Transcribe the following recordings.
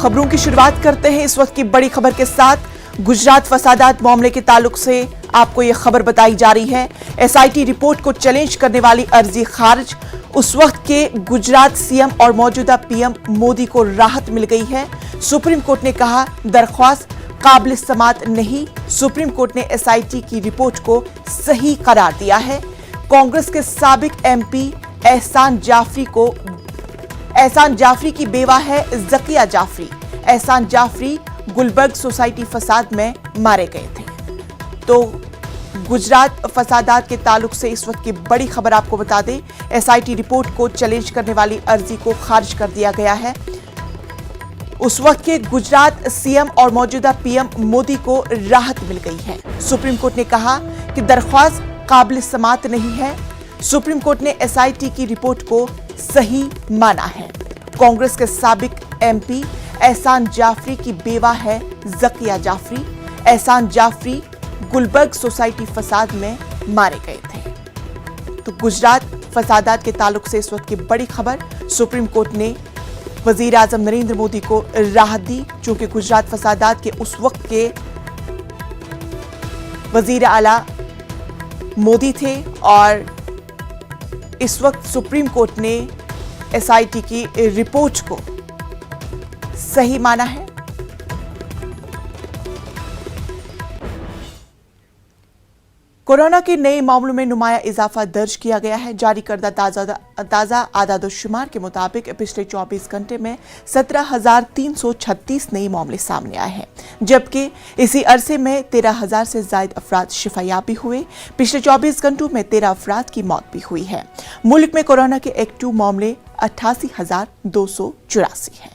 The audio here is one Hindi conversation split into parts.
खबरों की शुरुआत करते हैं इस वक्त की बड़ी खबर के साथ। गुजरात फसादात मामले के ताल्लुक से आपको यह खबर बताई जा रही है। एसआईटी रिपोर्ट को चैलेंज करने वाली अर्जी खारिज। उस वक्त के गुजरात सीएम और मौजूदा पीएम मोदी को राहत मिल गई है। सुप्रीम कोर्ट ने कहा दरख्वास्त काबिल समात नहीं। सुप्रीम कोर्ट ने एसआईटी की रिपोर्ट को सही करार दिया है। कांग्रेस के साबिक एमपी एहसान जाफरी की बेवा है जकिया जाफरी। एहसान जाफरी गुलबर्ग सोसाइटी फसाद में मारे गए थे। तो गुजरात फसादात के ताल्लुक से इस वक्त की बड़ी खबर आपको बता दें, एसआईटी रिपोर्ट को चैलेंज करने वाली अर्जी को खारिज कर दिया गया है। उस वक्त के गुजरात सीएम और मौजूदा पीएम मोदी को राहत मिल गई है। सुप्रीम कोर्ट ने कहा कि दरख्वास्त काबिल समात नहीं है। सुप्रीम कोर्ट ने एसआईटी की रिपोर्ट को सही माना है। कांग्रेस के साबिक एमपी एहसान जाफरी की बेवा है जकिया जाफरी। एहसान जाफरी गुलबर्ग सोसाइटी फसाद में मारे गए थे। तो गुजरात फसादात के ताल्लुक से इस वक्त की बड़ी खबर। सुप्रीम कोर्ट ने वजीर आजम नरेंद्र मोदी को राहत दी, चूंकि गुजरात फसादात के उस वक्त के वजीर आला मोदी थे और इस वक्त सुप्रीम कोर्ट ने एसआईटी की रिपोर्ट को सही माना है। कोरोना के नए मामलों में नुमाया इजाफा दर्ज किया गया है। जारी करदा ताजा आदादोशुमार के मुताबिक पिछले 24 घंटे में 17,336 नए मामले सामने आए हैं, जबकि इसी अरसे में 13,000 से ज्यादा अफराद शिफायाबी हुए। पिछले 24 घंटों में 13 अफराद की मौत भी हुई है। मुल्क में कोरोना के एक्टिव मामले 88,284 हैं।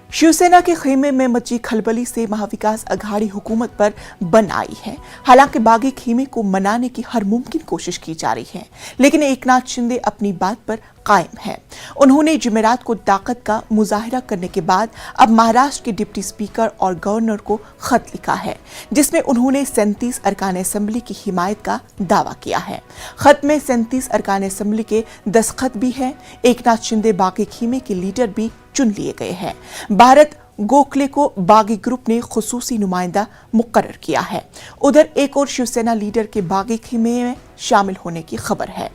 शिवसेना के खेमे में मची खलबली से महाविकास अघाड़ी हुकूमत पर बन आई है। हालांकि बागी खेमे को मनाने की हर मुमकिन कोशिश की जा रही है, लेकिन एकनाथ शिंदे अपनी बात पर कायम है। उन्होंने जुमेरात को ताकत का मुजाहिरा करने के बाद अब महाराष्ट्र के डिप्टी स्पीकर और गवर्नर को खत लिखा है, जिसमें उन्होंने 37 अरकान असेंबली की हिमायत का दावा किया है। खत में 37 अरकान असेंबली के दस्तखत भी है। एकनाथ शिंदे बागी खेमे के लीडर भी चुन लिए गए हैं। भारत गोखले को बागी ग्रुप ने खुसूसी नुमाइंदा मुकर्रर किया है। उधर एक और शिवसेना लीडर के बागी खेमे में शामिल होने की खबर है।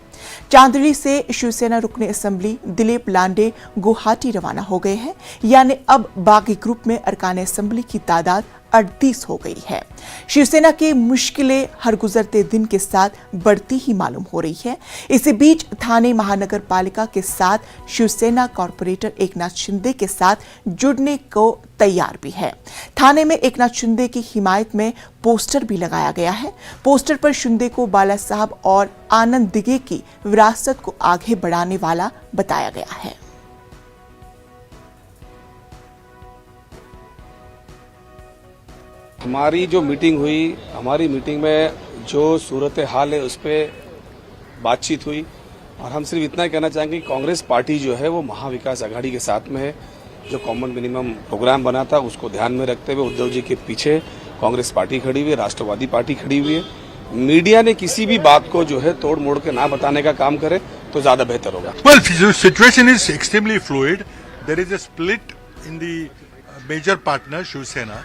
चांदड़ी से शिवसेना रुकने असेंबली दिलीप लांडे गुवाहाटी रवाना हो गए हैं, यानी अब बागी ग्रुप में अरकान असेंबली की तादाद 38 हो गई है। शिवसेना की मुश्किलें हर गुजरते दिन के साथ बढ़ती ही मालूम हो रही है। इसी बीच थाने महानगर पालिका के साथ शिवसेना कॉर्पोरेटर एकनाथ शिंदे के साथ जुड़ने को तैयार भी है। थाने में एकनाथ शिंदे की हिमायत में पोस्टर भी लगाया गया है। पोस्टर पर शिंदे को बाला साहब और आनंद दिगे की विरासत को आगे बढ़ाने वाला बताया गया है। हमारी जो मीटिंग हुई, हमारी मीटिंग में जो सूरत हाल है उस पर बातचीत हुई और हम सिर्फ इतना ही कहना चाहेंगे कि कांग्रेस पार्टी जो है वो महाविकास अघाड़ी के साथ में है। जो कॉमन मिनिमम प्रोग्राम बना था उसको ध्यान में रखते हुए उद्धव जी के पीछे कांग्रेस पार्टी खड़ी हुई है, राष्ट्रवादी पार्टी खड़ी हुई है। मीडिया ने किसी भी बात को जो है तोड़ मोड़ के ना बताने का काम करे तो ज्यादा बेहतर होगा। Well, the situation is extremely fluid. There is a split in the major partner, Shiv Sena,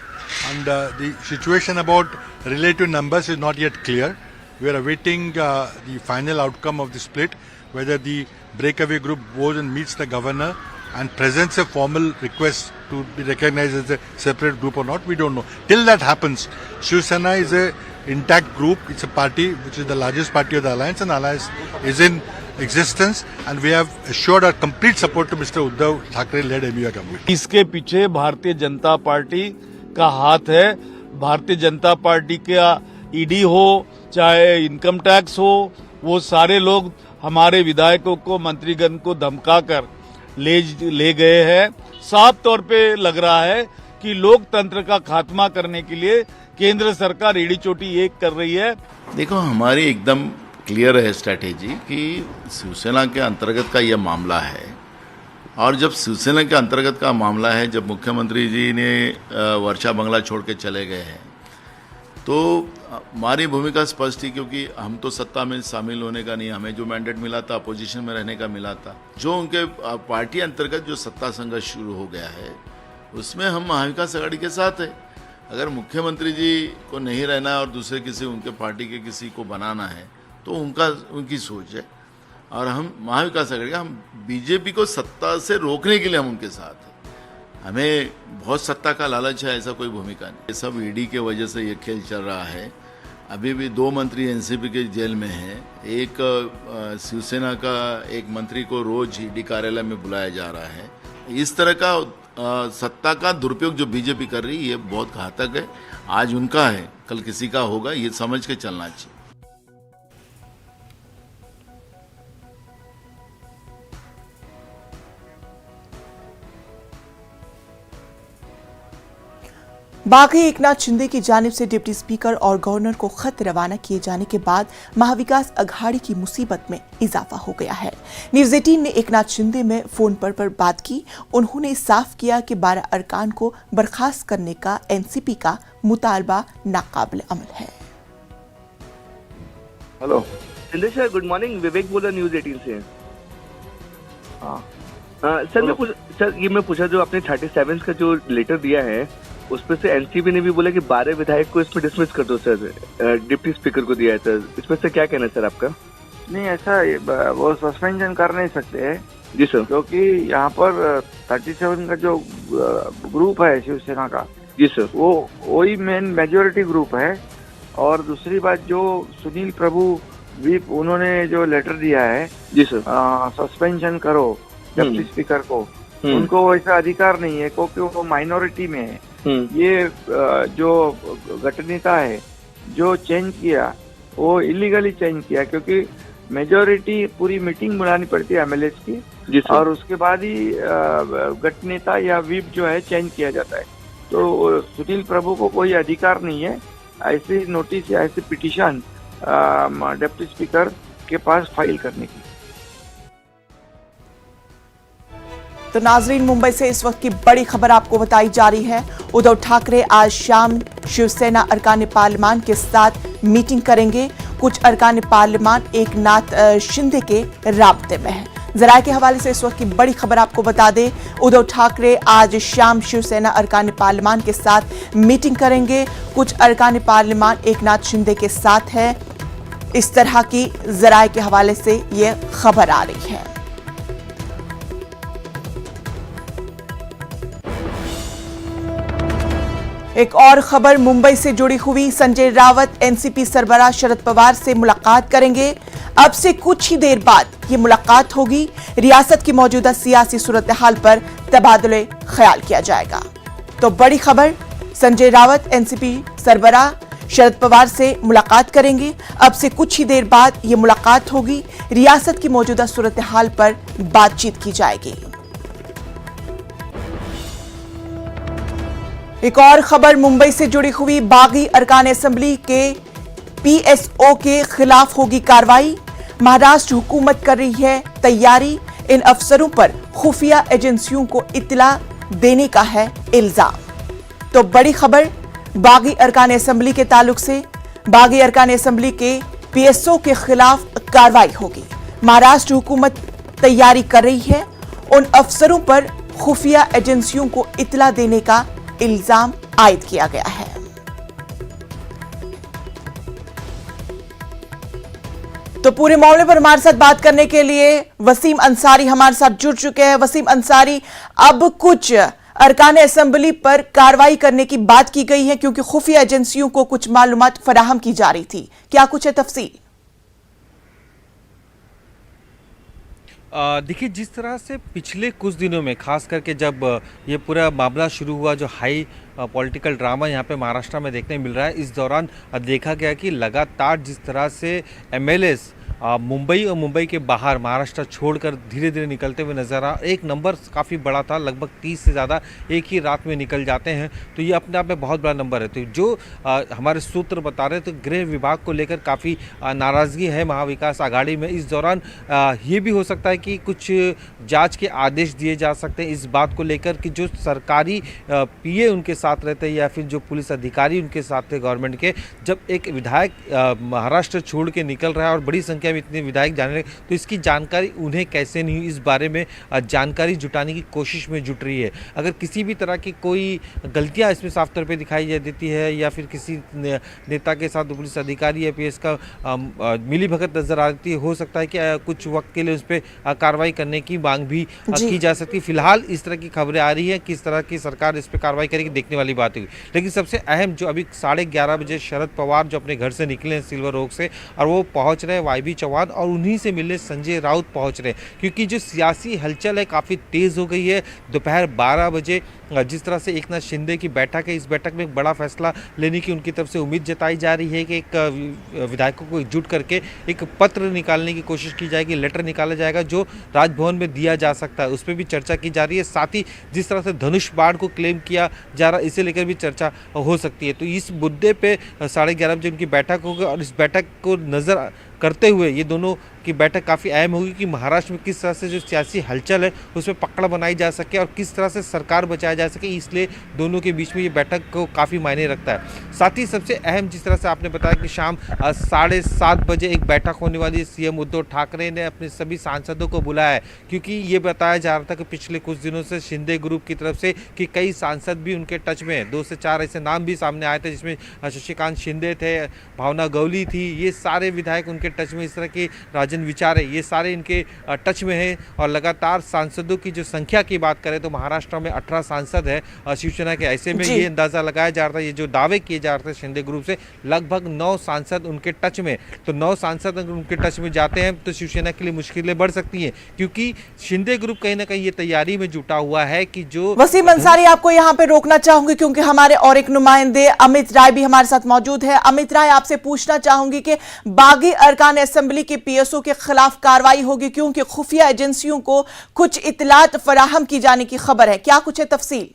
and the situation about relative numbers is not yet clear. We are awaiting the final outcome of the split, whether the breakaway group goes and meets the governor and presents a formal request to be recognized as a separate group or not. We don't know. Till that happens, Shiv Sena is a intact group. It's a party which is the largest party of the alliance, and alliance is in existence, and we have assured our complete support to Mr. Uddhav Thackeray-led MUA government. इसके पीछे भारतीय जनता पार्टी का हाथ है। भारतीय जनता पार्टी का ईडी हो चाहे इनकम टैक्स हो, वो सारे लोग हमारे विधायकों को, मंत्रीगण को धमकाकर ले गए हैं। साफ तौर पे लग रहा है कि लोकतंत्र का खात्मा करने के लिए केंद्र सरकार एड़ी चोटी एक कर रही है। देखो, हमारी एकदम क्लियर है स्ट्रैटेजी कि शिवसेना के अंतर्गत का यह मामला है, और जब शिवसेना के अंतर्गत का मामला है, जब मुख्यमंत्री जी ने वर्षा बंगला छोड़ के चले गए हैं, तो हमारी भूमिका स्पष्ट थी, क्योंकि हम तो सत्ता में शामिल होने का नहीं, हमें जो मैंडेट मिला था अपोजिशन में रहने का मिला था। जो उनके पार्टी अंतर्गत जो सत्ता संघर्ष शुरू हो गया है उसमें हम महाविकास आघाड़ी के साथ है। अगर मुख्यमंत्री जी को नहीं रहना है और दूसरे किसी उनके पार्टी के किसी को बनाना है तो उनकी सोच है, और हम महाविकास आघाड़ी, हम बीजेपी को सत्ता से रोकने के लिए हम उनके साथ हैं। हमें बहुत सत्ता का लालच है, ऐसा कोई भूमिका नहीं। ये सब ईडी के वजह से ये खेल चल रहा है। अभी भी 2 मंत्री एनसीपी के जेल में हैं। एक शिवसेना का एक मंत्री को रोज ईडी कार्यालय में बुलाया जा रहा है। इस तरह का सत्ता का दुरुपयोग जो बीजेपी कर रही है ये बहुत घातक है। आज उनका है, कल किसी का होगा, ये समझ के चलना चाहिए। बागी एकनाथ शिंदे की जानिब से डिप्टी स्पीकर और गवर्नर को खत रवाना किए जाने के बाद महाविकास अघाड़ी की मुसीबत में इजाफा हो गया है। न्यूज़ 18 ने एकनाथ शिंदे में फोन पर बात की। उन्होंने साफ किया कि 12 अरकान को बर्खास्त करने का एनसीपी का मुतालबा नाकाबिल अमल है। Hello Shinde sir, good morning. Vivek बोला न्यूज़ 18 से। हाँ सर मैं पूछा जो आपने 37 का जो लेटर दिया है उसमें से एनसीपी ने भी बोला कि 12 विधायक को इसमें डिसमिस कर दो सर, डिप्टी स्पीकर को दिया है सर। इसमें से क्या कहना है सर आपका? नहीं, ऐसा वो सस्पेंशन कर नहीं सकते जी सर, क्योंकि यहाँ पर 37 का जो ग्रुप है शिवसेना का, जी सर, वो वही मेन मेजोरिटी ग्रुप है। और दूसरी बात, जो सुनील प्रभु व्हिप उन्होंने जो लेटर दिया है जी सर, सस्पेंशन करो डिप्टी स्पीकर को, उनको वैसा अधिकार नहीं है क्योंकि वो माइनॉरिटी में है। ये जो गठनेता है जो चेंज किया वो इलीगली चेंज किया, क्योंकि मेजोरिटी पूरी मीटिंग बुलानी पड़ती है एमएलएस की, और उसके बाद ही गठनेता या व्हिप जो है चेंज किया जाता है। तो सुनील प्रभु को कोई अधिकार नहीं है ऐसी नोटिस या ऐसी पिटीशन डिप्टी स्पीकर के पास फाइल करने की। तो नाजरीन, मुंबई से इस वक्त की बड़ी खबर आपको बताई जा रही है। उद्धव ठाकरे आज शाम शिवसेना अरकान पार्लियामान के साथ मीटिंग करेंगे। कुछ अरकान पार्लियामान एकनाथ शिंदे के राब्ते में है। जराये के हवाले से इस वक्त की बड़ी खबर आपको बता दें, उद्धव ठाकरे आज शाम शिवसेना अरकान पार्लियामान के साथ मीटिंग करेंगे। कुछ अरकान पार्लियामान एकनाथ शिंदे के साथ है। इस तरह की जराये के हवाले से यह खबर आ रही है। एक और खबर मुंबई से जुड़ी हुई। संजय रावत एनसीपी सरबराह शरद पवार से मुलाकात करेंगे। अब से कुछ ही देर बाद ये मुलाकात होगी। रियासत की मौजूदा सियासी सूरत हाल पर तबादले ख्याल किया जाएगा। तो बड़ी खबर, संजय रावत एनसीपी सरबराह शरद पवार से मुलाकात करेंगे। अब से कुछ ही देर बाद ये मुलाकात होगी। रियासत की मौजूदा सूरत हाल पर बातचीत की जाएगी। एक और खबर मुंबई से जुड़ी हुई। बागी अरकान असेंबली के पीएसओ के खिलाफ होगी कार्रवाई। महाराष्ट्र हुकूमत कर रही है तैयारी। इन अफसरों पर खुफिया एजेंसियों को इत्तला देने का है इल्जाम। तो बड़ी खबर बागी अरकान असेंबली के ताल्लुक से। बागी अरकान असेंबली के पीएसओ के खिलाफ कार्रवाई होगी। महाराष्ट्र हुकूमत तैयारी कर रही है। उन अफसरों पर खुफिया एजेंसियों को इत्तला देने का इल्जाम आयद किया गया है। तो पूरे मामले पर हमारे साथ बात करने के लिए वसीम अंसारी हमारे साथ जुड़ चुके हैं। वसीम अंसारी, अब कुछ अरकान असेंबली पर कार्रवाई करने की बात की गई है क्योंकि खुफिया एजेंसियों को कुछ मालूमात फराहम की जा रही थी, क्या कुछ है तफसील? देखिए, जिस तरह से पिछले कुछ दिनों में खास करके जब ये पूरा मामला शुरू हुआ, जो हाई पॉलिटिकल ड्रामा यहाँ पे महाराष्ट्र में देखने मिल रहा है। इस दौरान देखा गया कि लगातार जिस तरह से एमएलएस मुंबई और मुंबई के बाहर महाराष्ट्र छोड़कर धीरे धीरे निकलते हुए नजर आ, एक नंबर काफ़ी बड़ा था, लगभग 30 से ज़्यादा एक ही रात में निकल जाते हैं, तो ये अपने आप में बहुत बड़ा नंबर है। तो जो हमारे सूत्र बता रहे हैं तो गृह विभाग को लेकर काफ़ी नाराज़गी है महाविकास आघाड़ी में। इस दौरान ये भी हो सकता है कि कुछ जांच के आदेश दिए जा सकते हैं इस बात को लेकर कि जो सरकारी पीए उनके साथ रहते हैं या फिर जो पुलिस अधिकारी उनके साथ थे गवर्नमेंट के, जब एक विधायक महाराष्ट्र छोड़ के निकल रहा है और बड़ी संख्या में इतने विधायक जाने लगे तो इसकी जानकारी उन्हें कैसे नहीं हुई, इस बारे में जानकारी जुटाने की कोशिश में जुट रही है। अगर किसी भी तरह की कोई गलतियां इसमें साफ तौर पे दिखाई देती है या फिर किसी नेता के साथ पुलिस अधिकारी या पीएस का मिलीभगत नजर आती है, हो सकता है कि कुछ वक्त के लिए उस पर कार्रवाई करने की मांग भी की जा सकती है। फिलहाल इस तरह की खबरें आ रही है, किस तरह की सरकार इस पर कार्रवाई करेगी देखने वाली बात होगी। लेकिन सबसे अहम जो अभी 11:30 बजे शरद पवार जो अपने घर से निकले हैं सिल्वर ओक से और वो पहुंच रहे हैं YB चौहान और उन्हीं से मिलने संजय राउत पहुंच रहे हैं, क्योंकि जो सियासी हलचल है काफ़ी तेज़ हो गई है। दोपहर 12 बजे जिस तरह से एकनाथ शिंदे की बैठक है, इस बैठक में एक बड़ा फैसला लेने की उनकी तरफ से उम्मीद जताई जा रही है कि एक विधायकों को एकजुट करके एक पत्र निकालने की कोशिश की जाएगी, लेटर निकाला जाएगा जो राजभवन में दिया जा सकता है, उस पर भी चर्चा की जा रही है। साथ ही जिस तरह से धनुष बाण को क्लेम किया जा रहा है इसे लेकर भी चर्चा हो सकती है। तो इस मुद्दे पे 11:30 बजे उनकी बैठक होगी और इस बैठक को नज़र करते हुए ये दोनों की बैठक काफ़ी अहम होगी कि महाराष्ट्र में किस तरह से जो सियासी हलचल है उस पर पकड़ बनाई जा सके और किस तरह से सरकार बचाया जा सके, इसलिए दोनों के बीच में ये बैठक को काफ़ी मायने रखता है। साथ ही सबसे अहम जिस तरह से आपने बताया कि शाम 7:30 बजे एक बैठक होने वाली है। सीएम उद्धव ठाकरे ने अपने सभी सांसदों को बुलाया है, क्योंकि ये बताया जा रहा था कि पिछले कुछ दिनों से शिंदे ग्रुप की तरफ से कि कई सांसद भी उनके टच में हैं। 2 से 4 ऐसे नाम भी सामने आए थे जिसमें शशिकांत शिंदे थे, भावना गवली थी, ये सारे विधायक उनके टच में, इस तरह के राजन विचार है ये सारे इनके टच में है। और लगातार सांसदों की जो संख्या की बात करें तो महाराष्ट्र में 18 सांसद है शिवसेना के। ऐसे में ये अंदाजा लगाया जा रहा था, ये जो दावे किए जा रहे थे शिंदे ग्रुप से, लगभग 9 सांसद उनके टच में। तो 9 सांसद अगर उनके टच में जाते हैं तो शिवसेना के लिए मुश्किलें बढ़ सकती हैं, क्योंकि शिंदे ग्रुप कहीं ना कहीं ये तैयारी में जुटा हुआ है कि जो वसीम अंसारी, आपको यहाँ पे रोकना चाहूंगी क्योंकि हमारे और एक नुमाइंदे अमित राय भी हमारे साथ मौजूद है। अमित राय, आपसे पूछना चाहूंगी कि बागी अरकान असेंबली के पीएसओ के खिलाफ कार्रवाई होगी क्योंकि खुफिया एजेंसियों को कुछ इतलात फराहम की जाने की खबर है, क्या कुछ है तफसील?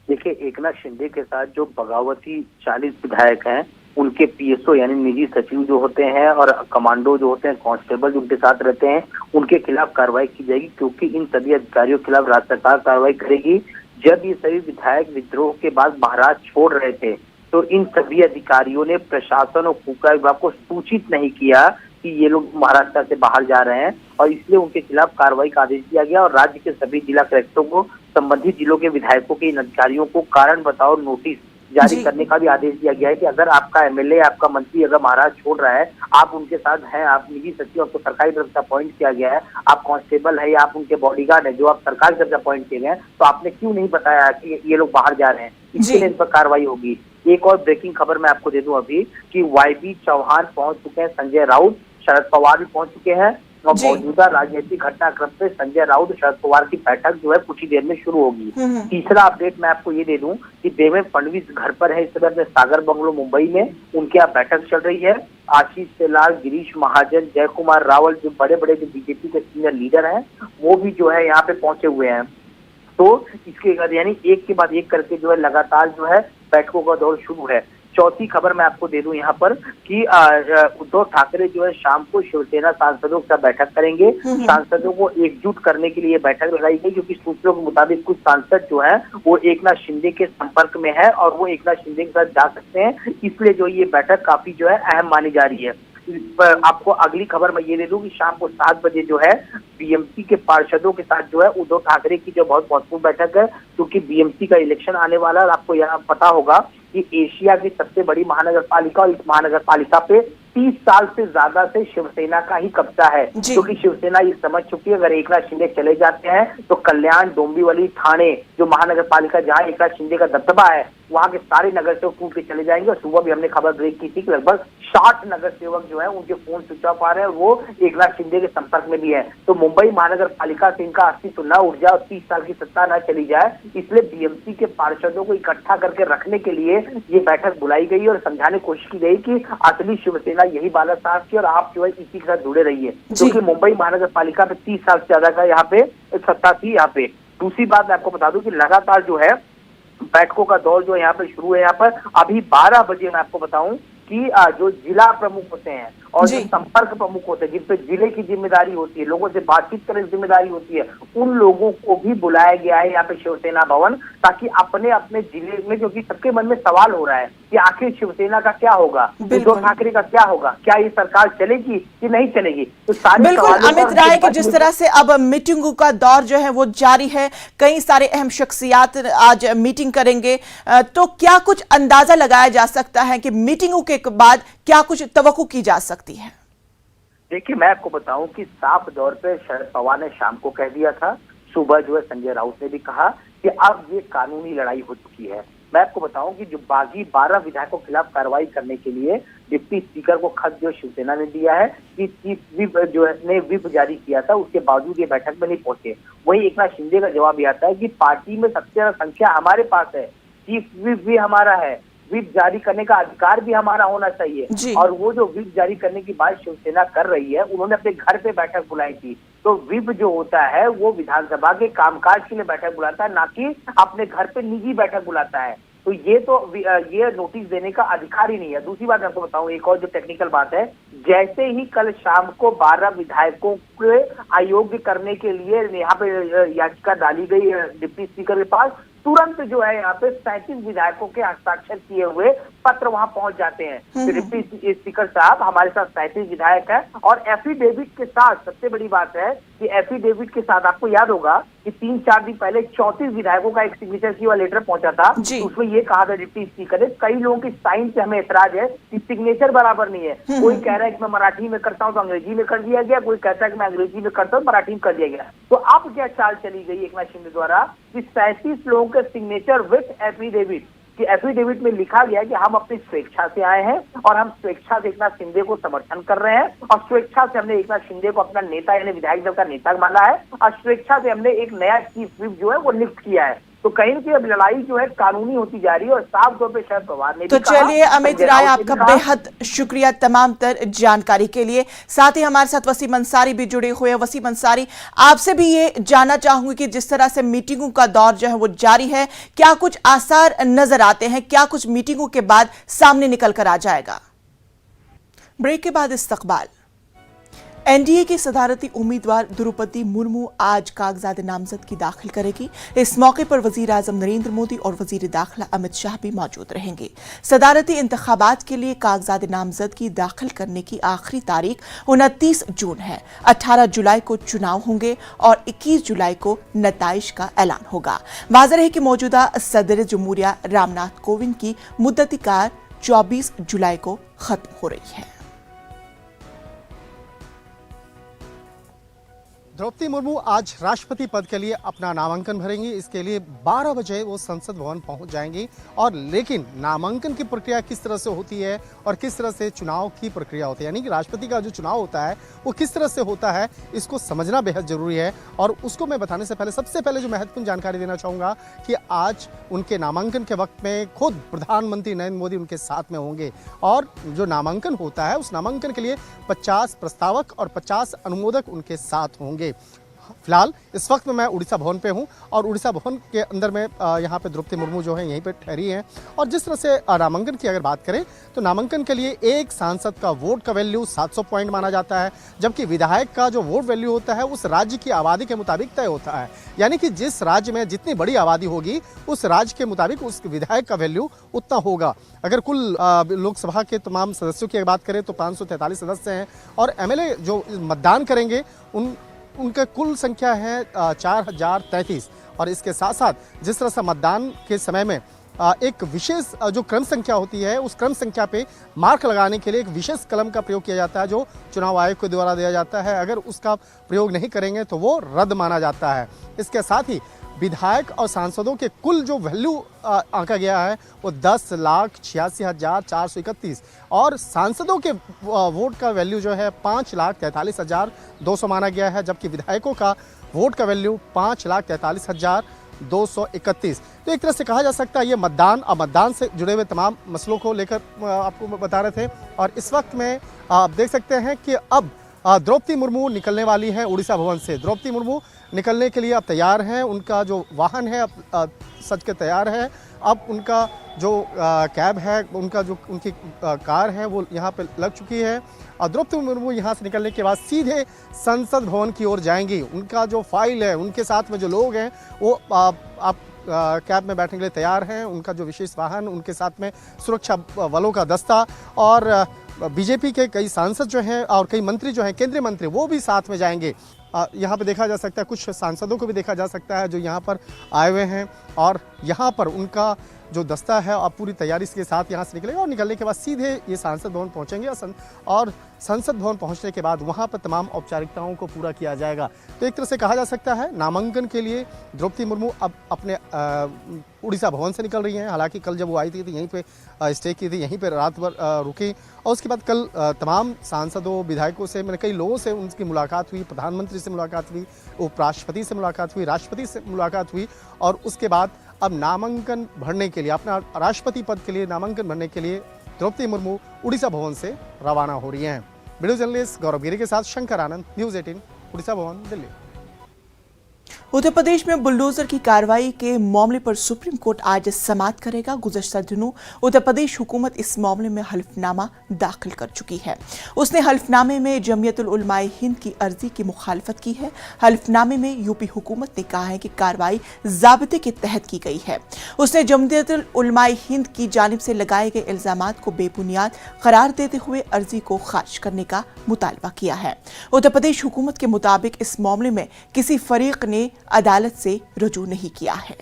देखिए, एकनाथ शिंदे के साथ जो बगावती 40 विधायक हैं उनके पीएसओ यानी निजी सचिव जो होते हैं और कमांडो जो होते हैं, कांस्टेबल जो उनके साथ रहते हैं, उनके खिलाफ कार्रवाई की जाएगी, क्योंकि इन सभी अधिकारियों के खिलाफ राज्य सरकार कार्रवाई करेगी। जब ये सभी विधायक विद्रोह के बाद महाराष्ट्र छोड़ रहे थे तो इन सभी अधिकारियों ने प्रशासन और फूका विभाग को सूचित नहीं किया कि ये लोग महाराष्ट्र से बाहर जा रहे हैं, और इसलिए उनके खिलाफ कार्रवाई का आदेश दिया गया और राज्य के सभी जिला कलेक्टरों को संबंधित जिलों के विधायकों के इन अधिकारियों को कारण बताओ नोटिस जारी करने का भी आदेश दिया गया है कि अगर आपका एमएलए, आपका मंत्री अगर महाराष्ट्र छोड़ रहा है, आप उनके साथ हैं, आप निजी सचिव, आपको सरकारी तरफ से अपॉइंट किया गया है, आप कांस्टेबल है या आप उनके बॉडीगार्ड है जो आप सरकार की तरफ से अपॉइंट किए गए हैं, तो आपने क्यों नहीं बताया कि ये लोग बाहर जा रहे हैं? इसके लिए इन पर कार्रवाई होगी। एक और ब्रेकिंग खबर मैं आपको दे दूं अभी कि YB चौहान पहुंच चुके हैं, संजय राउत, शरद पवार भी पहुंच चुके हैं और मौजूदा राजनीतिक घटनाक्रम पे संजय राउत शरद पवार की बैठक जो है कुछ ही देर में शुरू होगी। तीसरा अपडेट मैं आपको ये दे दूं कि देवेंद्र फडणवीस घर पर है इस समय अपने सागर बंगलो मुंबई में, उनके यहाँ बैठक चल रही है। आशीष शेलार, गिरीश महाजन, जय कुमार रावल, जो बड़े बड़े जो बीजेपी के सीनियर लीडर हैं, वो भी जो है यहाँ पे पहुंचे हुए हैं। तो इसके बाद यानी एक के बाद एक करके जो है लगातार जो है बैठकों का दौर शुरू है। चौथी खबर मैं आपको दे दूं यहाँ पर कि उद्धव ठाकरे जो है शाम को शिवसेना सांसदों के साथ बैठक करेंगे। सांसदों को एकजुट करने के लिए बैठक लगाई गई, क्योंकि सूत्रों के मुताबिक कुछ सांसद जो है वो एकनाथ शिंदे के संपर्क में है और वो एकनाथ शिंदे के साथ जा सकते हैं, इसलिए जो ये बैठक काफी जो है अहम मानी जा रही है। आपको अगली खबर मैं ये दे दूं कि शाम को 7 बजे जो है बीएमसी के पार्षदों के साथ जो है उद्धव ठाकरे की जो बहुत महत्वपूर्ण बैठक है, क्योंकि बीएमसी का इलेक्शन आने वाला है। आपको यहाँ पता होगा कि एशिया की सबसे बड़ी महानगर पालिका और इस महानगर पालिका पे 30 साल से ज्यादा से शिवसेना का ही कब्जा है, क्योंकि शिवसेना ये समझ चुकी है अगर एकनाथ शिंदे चले जाते हैं तो कल्याण, डोंबिवली, ठाणे जो महानगर पालिका जहाँ एकनाथ शिंदे का दबदबा है वहां के सारे नगर सेवक टूट के चले जाएंगे। और सुबह भी हमने खबर ब्रेक की थी कि लगभग 60 नगर सेवक जो है उनके फोन स्विच ऑफ आ रहे हैं और वो एकनाथ शिंदे के संपर्क में भी है। तो मुंबई महानगर पालिका से इनका अस्तित्व न उठ जाए और 30 साल की सत्ता न चली जाए, इसलिए बीएमसी के पार्षदों को इकट्ठा करके रखने के लिए ये बैठक बुलाई गई और समझाने की कोशिश की गई कि असली शिवसेना यही बाला साहब की और आप जो है इसी के साथ जुड़े रहिए, क्योंकि मुंबई महानगर पालिका पे 30 साल से ज्यादा का यहाँ पे सत्ता थी। यहाँ पे दूसरी बात मैं आपको बता दूं कि लगातार जो है बैठकों का दौर जो यहाँ पे शुरू है। यहाँ पर अभी 12 बजे मैं आपको बताऊं कि जो जिला प्रमुख होते हैं और जो संपर्क प्रमुख होते हैं, जिन पे जिले की जिम्मेदारी होती है, लोगों से बातचीत करने की जिम्मेदारी होती है, उन लोगों को भी बुलाया गया है यहाँ पे शिवसेना भवन, ताकि अपने अपने जिले में, क्योंकि सबके मन में सवाल हो रहा है कि आखिर शिवसेना का क्या होगा, उद्धव ठाकरे का क्या होगा, क्या ये सरकार चलेगी कि नहीं चलेगी। तो सारे बिल्कुल अमित राय कि जिस तरह से अब मीटिंगों का दौर जो है वो जारी है, कई सारे अहम शख्सियात आज मीटिंग करेंगे, तो क्या कुछ अंदाजा लगाया जा सकता है कि मीटिंगों के बाद क्या कुछ तवक्को की जा सकती है? देखिए, मैं आपको बताऊं कि साफ तौर पे शरद पवार ने शाम को कह दिया था, सुबह जो है संजय राउत ने भी कहा कि अब ये कानूनी लड़ाई हो चुकी है। मैं आपको बताऊं कि जो बागी 12 विधायकों के खिलाफ कार्रवाई करने के लिए डिप्टी स्पीकर को खत जो शिवसेना ने दिया है कि चीफ व्हिप जो ने व्हिप जारी किया था, उसके बावजूद ये बैठक में नहीं पहुंचे। वहीं एकनाथ शिंदे का जवाब आता है कि पार्टी में सबसे ज्यादा संख्या हमारे पास है, चीफ व्हिप भी हमारा है, व्हिप जारी करने का अधिकार भी हमारा होना चाहिए। और वो जो व्हिप जारी करने की बात शिवसेना कर रही है, उन्होंने अपने घर पे बैठक बुलाई थी। तो व्हिप जो होता है वो विधानसभा के कामकाज के लिए बैठक बुलाता है, ना कि अपने घर पे निजी बैठक बुलाता है। तो ये नोटिस देने का अधिकार ही नहीं है। दूसरी बात आपको बताऊं, एक और जो टेक्निकल बात है, जैसे ही कल शाम को 12 विधायकों के अयोग्य करने के लिए यहाँ पे याचिका डाली गई डिप्टी स्पीकर के पास, तुरंत जो है यहाँ पे 37 विधायकों के हस्ताक्षर किए हुए पत्र वहां पहुंच जाते हैं। डिप्टी स्पीकर साहब, हमारे साथ 37 विधायक है और एफिडेविट के साथ, सबसे बड़ी बात है कि एफिडेविट के साथ आपको याद होगा कि 3-4 दिन पहले 34 विधायकों का एक सिग्नेचर की हुआ लेटर पहुंचा था। तो उसमें ये कहा था डिप्टी स्पीकर ने, कई लोगों की साइन से हमें एतराज है कि सिग्नेचर बराबर नहीं है। कोई कह रहा है कि मैं मराठी में करता हूँ तो अंग्रेजी में कर दिया गया, कोई कहता है कि मैं अंग्रेजी में करता हूँ मराठी में कर दिया गया। तो अब क्या चाल चली गई एकनाथ शिंदे द्वारा कि 37 लोगों के सिग्नेचर विथ एफिडेविट, कि एफिडेविट में लिखा गया कि हम अपनी स्वेच्छा से आए हैं और हम स्वेच्छा से एकनाथ शिंदे को समर्थन कर रहे हैं और स्वेच्छा से हमने एकनाथ शिंदे को अपना नेता यानी विधायक दल का नेता माना है और स्वेच्छा से हमने एक नया चीफ व्हिप जो है वो नियुक्त किया है। तो कहीं ना कहीं अब लड़ाई जो है कानूनी होती जा रही है और साफ तौर पे शरद पवार ने तो चलिए अमित राय, आपका बेहद शुक्रिया तमाम तर जानकारी के लिए। साथ ही हमारे साथ वसीम अंसारी भी जुड़े हुए हैं। वसीम अंसारी, आपसे भी ये जानना चाहूंगी कि जिस तरह से मीटिंगों का दौर जो है वो जारी है, क्या कुछ आसार नजर आते हैं, क्या कुछ मीटिंगों के बाद सामने निकल कर आ जाएगा? ब्रेक के बाद इस्तकबाल। एनडीए की सदारती उम्मीदवार द्रौपदी मुर्मू आज कागजात नामजदगी दाखिल करेगी। इस मौके पर वजीर आजम नरेंद्र मोदी और वजीर दाखिला अमित शाह भी मौजूद रहेंगे। सदारती इंतखाबात के लिए कागजात नामजदगी दाखिल करने की आखिरी तारीख 29 जून है। 18 जुलाई को चुनाव होंगे और 21 जुलाई को नताइज का ऐलान होगा। वाज़ेह है कि मौजूदा सदर जमहूरिया रामनाथ कोविंद की मुद्दती कार 24 जुलाई को खत्म हो रही है। द्रौपदी मुर्मू आज राष्ट्रपति पद के लिए अपना नामांकन भरेंगी। इसके लिए 12 बजे वो संसद भवन पहुंच जाएंगी। और लेकिन नामांकन की प्रक्रिया किस तरह से होती है और किस तरह से चुनाव की प्रक्रिया होती है, यानी कि राष्ट्रपति का जो चुनाव होता है वो किस तरह से होता है, इसको समझना बेहद जरूरी है। और उसको मैं बताने से पहले सबसे पहले जो महत्वपूर्ण जानकारी देना चाहूँगा कि आज उनके नामांकन के वक्त में खुद प्रधानमंत्री नरेंद्र मोदी उनके साथ में होंगे। और जो नामांकन होता है उस नामांकन के लिए 50 प्रस्तावक और 50 अनुमोदक उनके साथ होंगे। फिलहाल इस वक्त में मैं उड़ीसा भवन पे हूं और उड़ीसा भवन के अंदर में यहाँ पे द्रौपदी मुर्मू जो है यहीं पे ठहरी हैं। और जिस तरह से नामांकन की अगर बात करें तो नामांकन के लिए एक सांसद का वोट का वैल्यू 700 पॉइंट माना जाता है, जबकि विधायक का जो वोट वैल्यू होता है उस राज्य की आबादी के मुताबिक तय होता है। यानी कि जिस राज्य में जितनी बड़ी आबादी होगी उस राज्य के मुताबिक उस विधायक का वैल्यू उतना होगा। अगर कुल लोकसभा के तमाम सदस्यों की बात करें तो 543 सदस्य हैं और एमएलए जो मतदान करेंगे उनका कुल संख्या है 4033। और इसके साथ साथ जिस तरह से मतदान के समय में एक विशेष जो क्रम संख्या होती है उस क्रम संख्या पे मार्क लगाने के लिए एक विशेष कलम का प्रयोग किया जाता है जो चुनाव आयोग के द्वारा दिया जाता है। अगर उसका प्रयोग नहीं करेंगे तो वो रद्द माना जाता है। इसके साथ ही विधायक और सांसदों के कुल जो वैल्यू आंका गया है वो 10,86,431 और सांसदों के वोट का वैल्यू जो है 5,43,200 माना गया है, जबकि विधायकों का वोट का वैल्यू 5,43,231। तो एक तरह से कहा जा सकता है ये मतदान और मतदान से जुड़े हुए तमाम मसलों को लेकर आपको बता रहे थे। और इस वक्त में आप देख सकते हैं कि अब द्रौपदी मुर्मू निकलने वाली हैं उड़ीसा भवन से। द्रौपदी मुर्मू निकलने के लिए अब तैयार हैं, उनका जो वाहन है अब सज के तैयार है। अब उनका जो कैब है, उनका जो उनकी कार है वो यहाँ पे लग चुकी है और द्रौपदी मुर्मू यहाँ से निकलने के बाद सीधे संसद भवन की ओर जाएंगी। उनका जो फाइल है, उनके साथ में जो लोग हैं वो आप कैब में बैठने के लिए तैयार हैं। उनका जो विशेष वाहन, उनके साथ में सुरक्षा बलों का दस्ता और बीजेपी के कई सांसद जो हैं और कई मंत्री जो हैं, केंद्रीय मंत्री, वो भी साथ में जाएंगे। यहाँ पे देखा जा सकता है कुछ सांसदों को भी देखा जा सकता है जो यहाँ पर आए हुए हैं और यहाँ पर उनका जो दस्ता है अब पूरी तैयारी के साथ यहाँ से निकलेगा और निकलने के बाद सीधे ये सांसद भवन पहुँचेंगे और संसद भवन पहुँचने के बाद वहाँ पर तमाम औपचारिकताओं को पूरा किया जाएगा। तो एक तरह से कहा जा सकता है नामांकन के लिए द्रौपदी मुर्मू अब अपने उड़ीसा भवन से निकल रही हैं। हालांकि कल जब वो आई थी तो यहीं पे स्टे की थी, यहीं पे रात भर रुकी और उसके बाद कल तमाम सांसदों, विधायकों से, मैंने कई लोगों से उनकी मुलाकात हुई, प्रधानमंत्री से मुलाकात हुई, उपराष्ट्रपति से मुलाकात हुई, राष्ट्रपति से मुलाकात हुई और उसके बाद अब नामांकन भरने के लिए, अपना राष्ट्रपति पद के लिए नामांकन भरने के लिए द्रौपदी मुर्मू उड़ीसा भवन से रवाना हो रही हैं। वीडियो जर्नलिस्ट गौरव गिरी के साथ शंकर आनंद, न्यूज़ 18, उड़ीसा भवन, दिल्ली। उत्तर प्रदेश में बुलडोजर की कार्रवाई के मामले पर सुप्रीम कोर्ट आज समाअत करेगा। गुज़श्ता दिनों उत्तर प्रदेश हुकूमत इस मामले में हल्फनामा दाखिल कर चुकी है। उसने हल्फनामे में जमीयतुल उलमाए हिंद की अर्जी की मुखालफत की है। हल्फनामे में यूपी हुकूमत ने कहा है कि कार्रवाई ज़ाब्ते के तहत की गई है। उसने जमीयतुल उलमाए हिंद की जानिब से लगाए गए इल्जामात को बेबुनियाद करार देते हुए अर्जी को खारिज करने का मुतालबा किया है। उत्तर प्रदेश हुकूमत के मुताबिक इस मामले में किसी फरीक ने अदालत से रुजू नहीं किया है।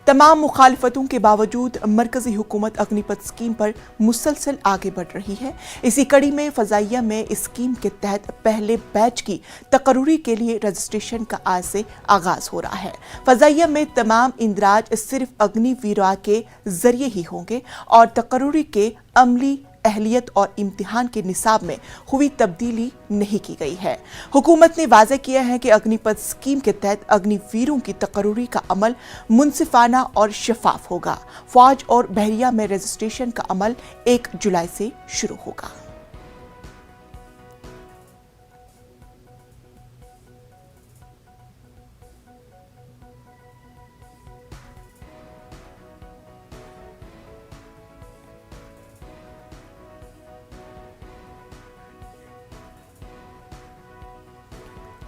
तमाम मुखालफतों के बावजूद मरकजी हुकूमत अग्निपथ स्कीम पर मुसलसल आगे बढ़ रही है। इसी कड़ी में फजाइया में इस स्कीम के तहत पहले बैच की तकरूरी के लिए रजिस्ट्रेशन का आज से आगाज हो रहा है। फजाइया में तमाम इंदराज सिर्फ अग्निवीरा के जरिए ही होंगे और तकरूरी के अमली अहलियत और इम्तिहान के निसाब में हुई तब्दीली नहीं की गई है। हुकूमत ने वाज़ेह किया है कि अग्निपथ स्कीम के तहत अग्निवीरों की तकरूरी का अमल मुनसिफाना और शफाफ होगा। फौज और बहरिया में रजिस्ट्रेशन का अमल 1 जुलाई से शुरू होगा।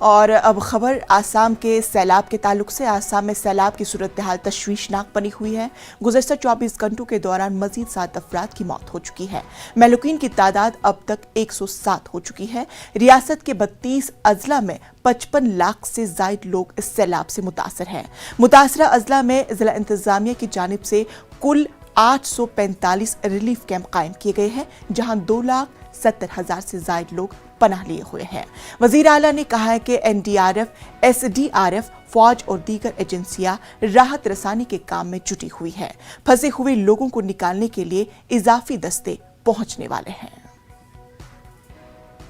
और अब खबर आसाम के सैलाब के ताल्लुक से। आसाम में सैलाब की सूरत हाल तशवीशनाक बनी हुई है। गुज़श्ता 24 घंटों के दौरान मजीद 7 अफराद की मौत हो चुकी है। महलूकीन की तादाद अब तक 107 हो चुकी है। रियासत के 32 अजला में 55 लाख से जायद लोग इस सैलाब से मुतासर हैं। मुतासरा अजला में जिला इंतजामिया की जानिब से कुल 845 रिलीफ कैंप कायम किए गए हैं, जहां 2,70,000 से जायद लोग पनाह लिए हुए हैं। वजीर आला ने कहा है कि NDRF, SDRF, फौज और दीगर एजेंसियां राहत रसानी के काम में जुटी हुई है। फंसे हुए लोगों को निकालने के लिए इजाफी दस्ते पहुंचने वाले हैं।